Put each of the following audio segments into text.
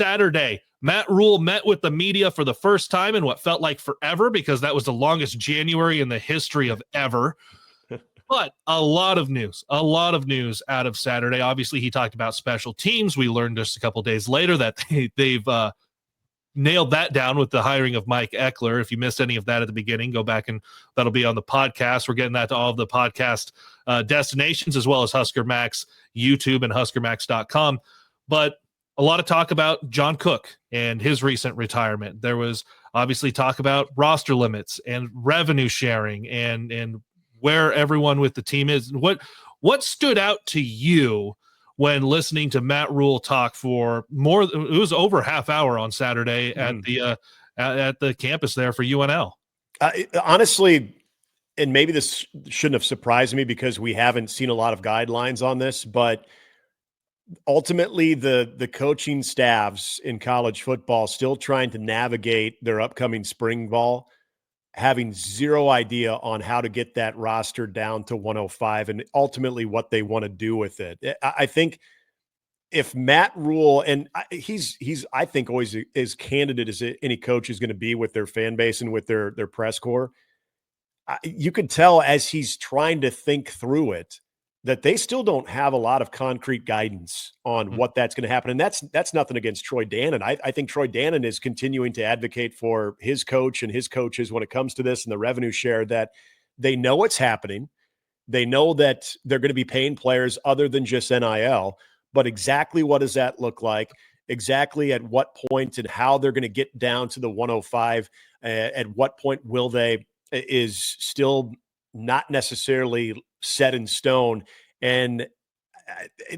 Saturday, Matt Rhule met with the media for the first time in what felt like forever, because that was the longest January in the history of ever. But a lot of news out of Saturday. Obviously, he talked about special teams. We learned just a couple days later that they've nailed that down with the hiring of Mike Eckler. If you missed any of that at the beginning, go back and that'll be on the podcast. We're getting that to all of the podcast destinations, as well as HuskerMax YouTube and HuskerMax.com. But a lot of talk about John Cook and his recent retirement. There was obviously talk about roster limits and revenue sharing and where everyone with the team is. What stood out to you when listening to Matt Rhule talk for it was over a half hour on Saturday at the campus there for UNL? Honestly, and maybe this shouldn't have surprised me because we haven't seen a lot of guidelines on this, but ultimately the coaching staffs in college football still trying to navigate their upcoming spring ball, having zero idea on how to get that roster down to 105 and ultimately what they want to do with it. I think if Matt Rhule, and he's I think always as candid as any coach is going to be with their fan base and with their press corps, you could tell as he's trying to think through it that they still don't have a lot of concrete guidance on what that's going to happen. And that's nothing against Troy Dannon. I think Troy Dannon is continuing to advocate for his coach and his coaches when it comes to this and the revenue share, that they know it's happening. They know that they're going to be paying players other than just NIL, but exactly what does that look like? Exactly at what point and how they're going to get down to the 105, at what point will they, is still not necessarily set in stone. And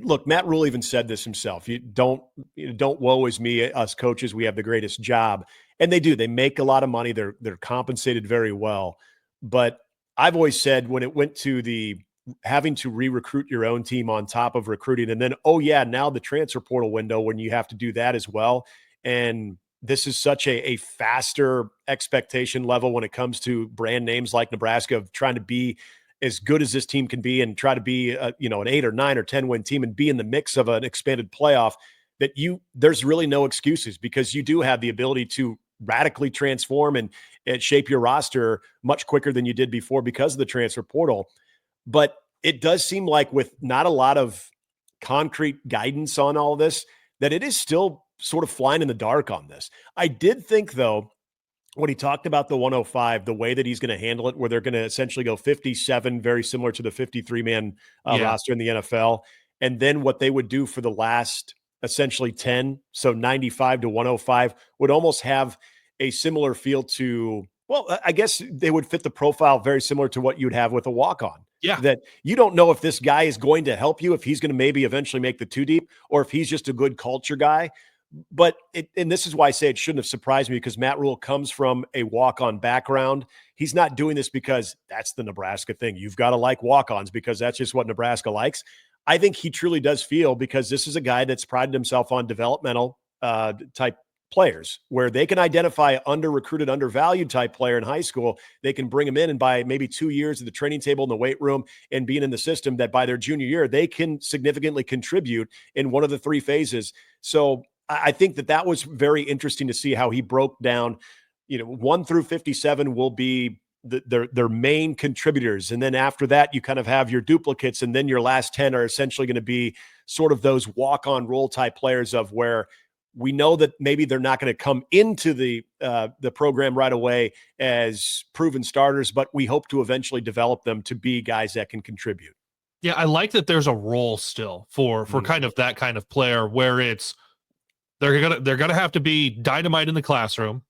look, Matt Rhule even said this himself. Don't woe is me, us coaches, we have the greatest job. And they do. They make a lot of money. They're compensated very well. But I've always said when it went to the having to re-recruit your own team on top of recruiting, and then, now the transfer portal window when you have to do that as well. And this is such a faster expectation level when it comes to brand names like Nebraska, of trying to be as good as this team can be and try to be an 8 or 9 or 10 win team and be in the mix of an expanded playoff, that there's really no excuses, because you do have the ability to radically transform and shape your roster much quicker than you did before because of the transfer portal. But it does seem like, with not a lot of concrete guidance on all this, that it is still sort of flying in the dark on this. I did think, though, when he talked about the 105, the way that he's going to handle it, where they're going to essentially go 57, very similar to the 53-man roster in the NFL, and then what they would do for the last essentially 10, so 95 to 105, would almost have a similar feel to, well, I guess they would fit the profile very similar to what you'd have with a walk-on. Yeah. That you don't know if this guy is going to help you, if he's going to maybe eventually make the two deep, or if he's just a good culture guy. But and this is why I say it shouldn't have surprised me, because Matt Rhule comes from a walk-on background. He's not doing this because that's the Nebraska thing. You've got to like walk-ons because that's just what Nebraska likes. I think he truly does feel, because this is a guy that's prided himself on developmental type players, where they can identify under-recruited, undervalued type player in high school. They can bring him in, and by maybe 2 years at the training table in the weight room and being in the system, that by their junior year, they can significantly contribute in one of the three phases. So I think that was very interesting to see how he broke down, 1 through 57 will be their main contributors. And then after that, you kind of have your duplicates. And then your last 10 are essentially going to be sort of those walk-on role type players, of where we know that maybe they're not going to come into the program right away as proven starters, but we hope to eventually develop them to be guys that can contribute. Yeah, I like that there's a role still for kind of that kind of player, where it's they're gonna have to be dynamite in the classroom.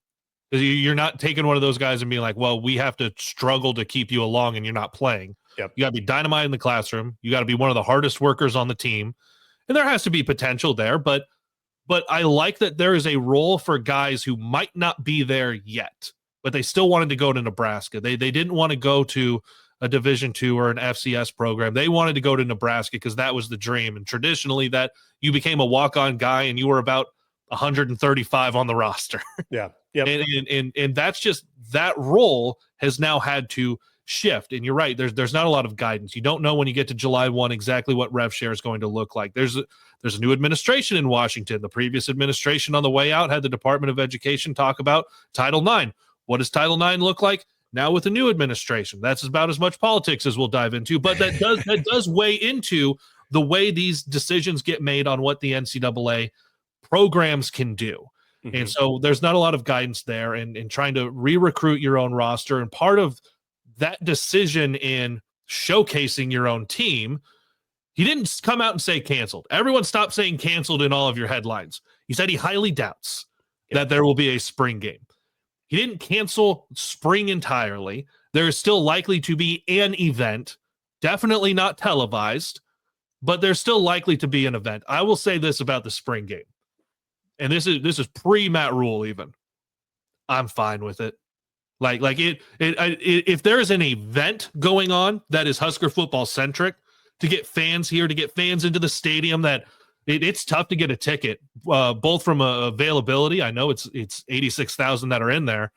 You're not taking one of those guys and being like, well, we have to struggle to keep you along and you're not playing. Yep. You got to be dynamite in the classroom. You got to be one of the hardest workers on the team. And there has to be potential there, but I like that there is a role for guys who might not be there yet, but they still wanted to go to Nebraska. They didn't want to go to a Division II or an FCS program. They wanted to go to Nebraska because that was the dream. And traditionally, that you became a walk-on guy and you were about 135 on the roster. Yeah. Yep. And that's just, that role has now had to shift. And you're right, there's not a lot of guidance. You don't know when you get to July 1 exactly what rev share is going to look like. There's a new administration in Washington. The previous administration on the way out had the Department of Education talk about Title IX. What does Title IX look like? Now with the new administration, that's about as much politics as we'll dive into, but that does weigh into the way these decisions get made on what the NCAA programs can do. Mm-hmm. And so there's not a lot of guidance there in trying to re-recruit your own roster. And part of that decision in showcasing your own team, he didn't come out and say canceled. Everyone stopped saying canceled in all of your headlines. He said he highly doubts that there will be a spring game. He didn't cancel spring entirely. There is still likely to be an event, definitely not televised, but there's still likely to be an event. I will say this about the spring game, and this is pre Matt Rhule even. I'm fine with it. If there is an event going on that is Husker football centric, to get fans here, to get fans into the stadium, that it's tough to get a ticket, both from availability. I know it's 86,000 that are in there,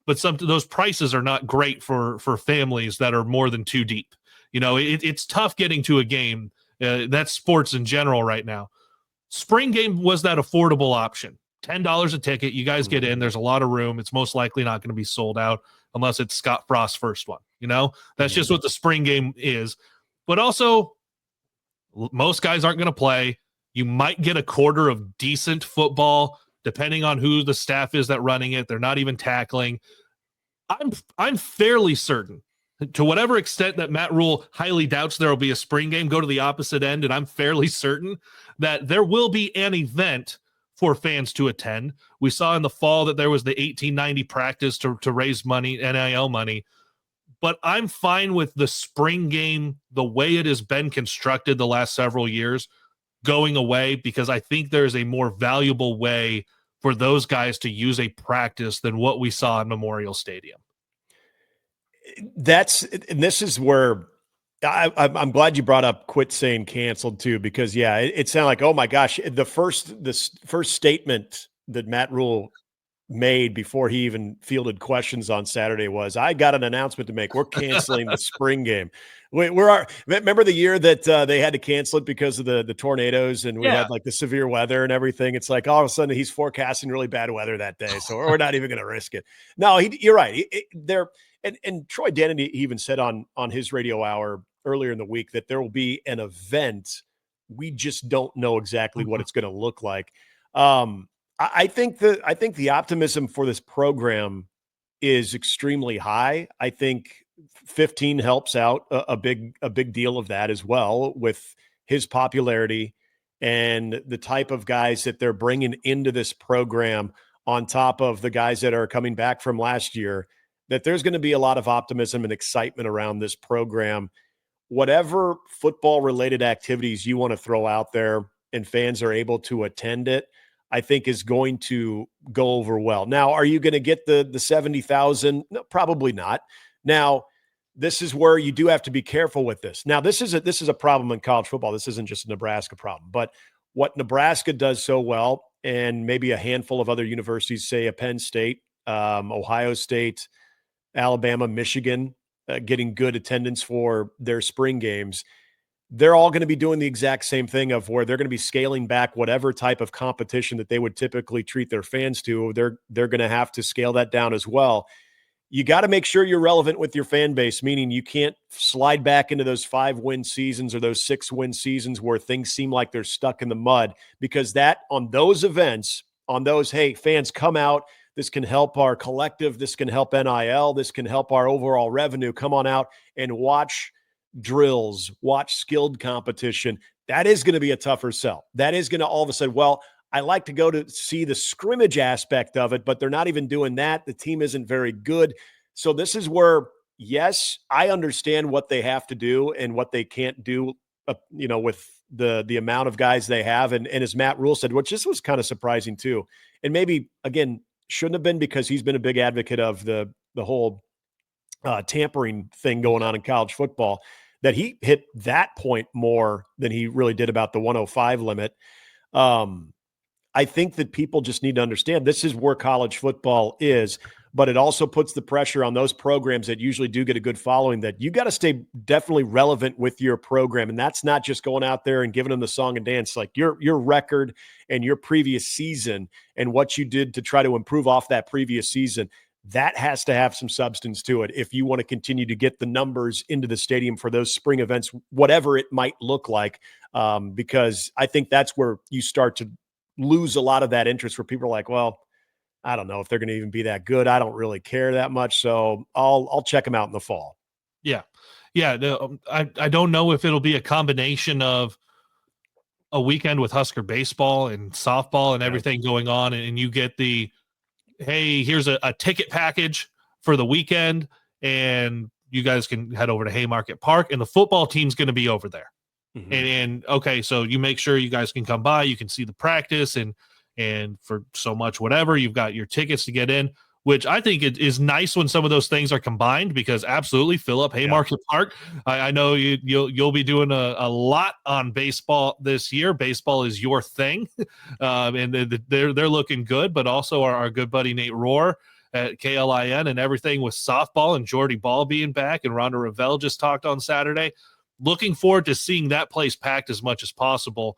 but those prices are not great for families that are more than two deep. It's tough getting to a game. That's sports in general right now. Spring game was that affordable option. $10 a ticket. You guys get in. There's a lot of room. It's most likely not going to be sold out unless it's Scott Frost's first one. That's just what the spring game is. But also, most guys aren't going to play. You might get a quarter of decent football, depending on who the staff is that running it. They're not even tackling. I'm fairly certain, to whatever extent that Matt Rhule highly doubts there will be a spring game, go to the opposite end, and I'm fairly certain that there will be an event for fans to attend. We saw in the fall that there was the 1890 practice to raise money, NIL money. But I'm fine with the spring game, the way it has been constructed the last several years, going away, because I think there's a more valuable way for those guys to use a practice than what we saw in Memorial Stadium. This is where I'm glad you brought up quit saying canceled too, because it sounded like, oh my gosh, this first statement that Matt Rhule made before he even fielded questions on Saturday was, I got an announcement to make. We're canceling the spring game. Remember the year that they had to cancel it because of the tornadoes, and we had like the severe weather and everything. It's like all of a sudden he's forecasting really bad weather that day, so we're not even going to risk it. No, you're right. And Troy Dennedy even said on his radio hour earlier in the week that there will be an event. We just don't know exactly what it's going to look like. I think the optimism for this program is extremely high. I think 15 helps out a big deal of that as well, with his popularity and the type of guys that they're bringing into this program on top of the guys that are coming back from last year, that there's going to be a lot of optimism and excitement around this program. Whatever football related activities you want to throw out there and fans are able to attend it, I think is going to go over well. Now, are you going to get the 70,000? No, probably not. Now, this is where you do have to be careful with this. Now, this is a problem in college football. This isn't just a Nebraska problem, but what Nebraska does so well, and maybe a handful of other universities, say a Penn State, Ohio State, Alabama, Michigan, getting good attendance for their spring games, they're all going to be doing the exact same thing of where they're going to be scaling back whatever type of competition that they would typically treat their fans to. They're going to have to scale that down as well. You got to make sure you're relevant with your fan base, meaning you can't slide back into those 5-win seasons or those 6-win seasons where things seem like they're stuck in the mud, because that on those events, hey, fans come out. This can help our collective. This can help NIL. This can help our overall revenue. Come on out and watch drills, watch skilled competition. That is going to be a tougher sell. That is going to all of a sudden, well, I like to go to see the scrimmage aspect of it, but they're not even doing that. The team isn't very good. So this is where, yes, I understand what they have to do and what they can't do, with the amount of guys they have. And as Matt Rhule said, which this was kind of surprising too, and maybe, again, shouldn't have been, because he's been a big advocate of the whole tampering thing going on in college football, that he hit that point more than he really did about the 105 limit. I think that people just need to understand this is where college football is. but it also puts the pressure on those programs that usually do get a good following that you got to stay definitely relevant with your program. And that's not just going out there and giving them the song and dance, like your record and your previous season and what you did to try to improve off that previous season. That has to have some substance to it if you want to continue to get the numbers into the stadium for those spring events, whatever it might look like, because I think that's where you start to lose a lot of that interest where people are like, well, I don't know if they're going to even be that good. I don't really care that much. So I'll check them out in the fall. Yeah. Yeah. I don't know if it'll be a combination of a weekend with Husker baseball and softball and everything going on. And you get the, hey, here's a ticket package for the weekend and you guys can head over to Haymarket Park and the football team's going to be over there. Mm-hmm. And okay, so you make sure you guys can come by, you can see the practice and for so much, whatever, you've got your tickets to get in, which I think it is nice when some of those things are combined because absolutely fill up Haymarket Park. I know you'll be doing a lot on baseball this year. Baseball is your thing. And they're looking good, but also our good buddy Nate Rohr at KLIN and everything with softball and Jordy Ball being back and Rhonda Revelle just talked on Saturday. Looking forward to seeing that place packed as much as possible.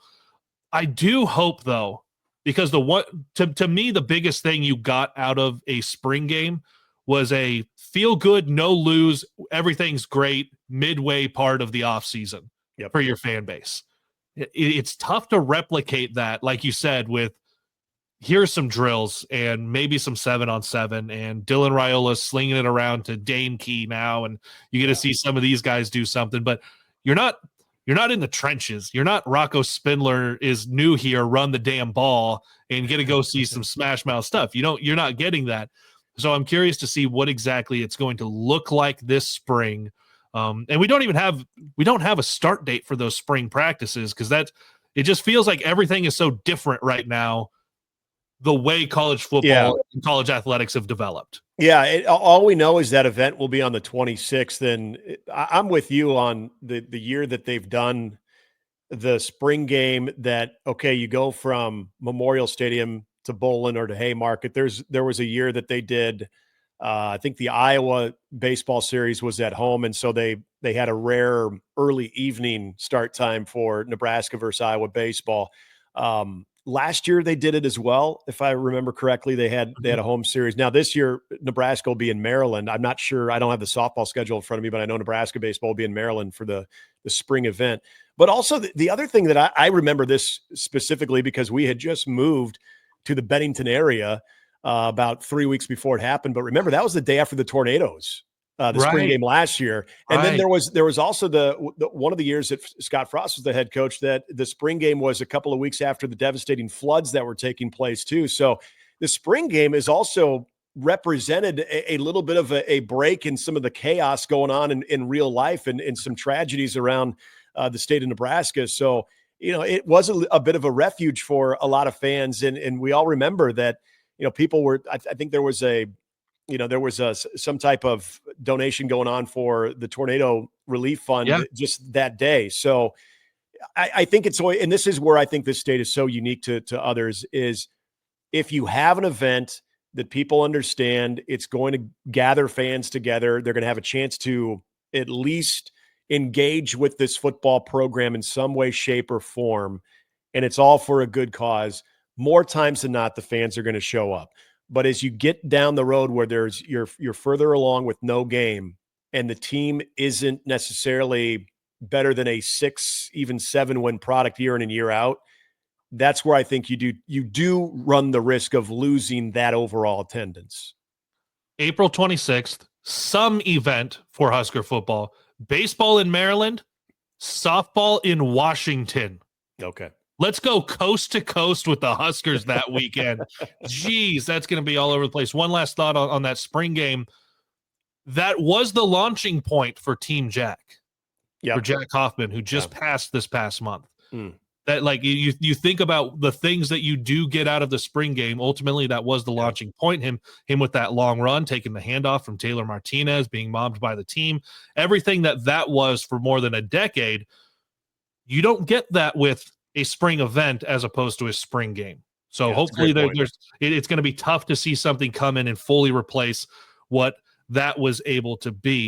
I do hope though, because to me, the biggest thing you got out of a spring game was a feel good, no lose, everything's great midway part of the off season for your fan base. It's tough to replicate that, like you said, with here's some drills and maybe some 7-on-7 and Dylan Raiola slinging it around to Dane Key now. And you get to see some of these guys do something, but you're not in the trenches. You're not Rocco Spindler is new here, run the damn ball and get to go see some smash mouth stuff. You're not getting that. So I'm curious to see what exactly it's going to look like this spring. And we don't have a start date for those spring practices because it just feels like everything is so different right now, the way college football and college athletics have developed. Yeah, all we know is that event will be on the 26th, and I'm with you on the year that they've done the spring game that, okay, you go from Memorial Stadium to Bowlin or to Haymarket. There was a year that they did, I think the Iowa baseball series was at home, and so they had a rare early evening start time for Nebraska versus Iowa baseball. Last year they did it as well, if I remember correctly. They had a home series. Now this year Nebraska will be in Maryland. I'm not sure. I don't have the softball schedule in front of me, but I know Nebraska baseball will be in Maryland for the spring event. But also the other thing that I remember this specifically because we had just moved to the Bennington area about 3 weeks before it happened. But remember, that was the day after the tornadoes. The spring game last year. And then there was also the one of the years that Scott Frost was the head coach that the spring game was a couple of weeks after the devastating floods that were taking place too. So the spring game is also represented a little bit of a break in some of the chaos going on in real life and some tragedies around the state of Nebraska. So, it was a bit of a refuge for a lot of fans. And we all remember that, people were, I think there was some type of donation going on for the tornado relief fund just that day. So I think and this is where I think this state is so unique to others, is if you have an event that people understand, it's going to gather fans together. They're going to have a chance to at least engage with this football program in some way, shape, or form. And it's all for a good cause. More times than not, the fans are going to show up. But as you get down the road where you're further along with no game and the team isn't necessarily better than a 6, even 7 win product year in and year out, that's where I think you do run the risk of losing that overall attendance. April 26th, some event for Husker football, baseball in Maryland, softball in Washington. Okay. Let's go coast to coast with the Huskers that weekend. Jeez, that's going to be all over the place. One last thought on that spring game. That was the launching point for Team Jack, for Jack Hoffman, who just passed this past month. That, like, you think about the things that you do get out of the spring game. Ultimately, that was the launching point. Him with that long run, taking the handoff from Taylor Martinez, being mobbed by the team. Everything that was for more than a decade. You don't get that with a spring event as opposed to a spring game. So Yeah, hopefully that's a great point. it's going to be tough to see something come in and fully replace what that was able to be.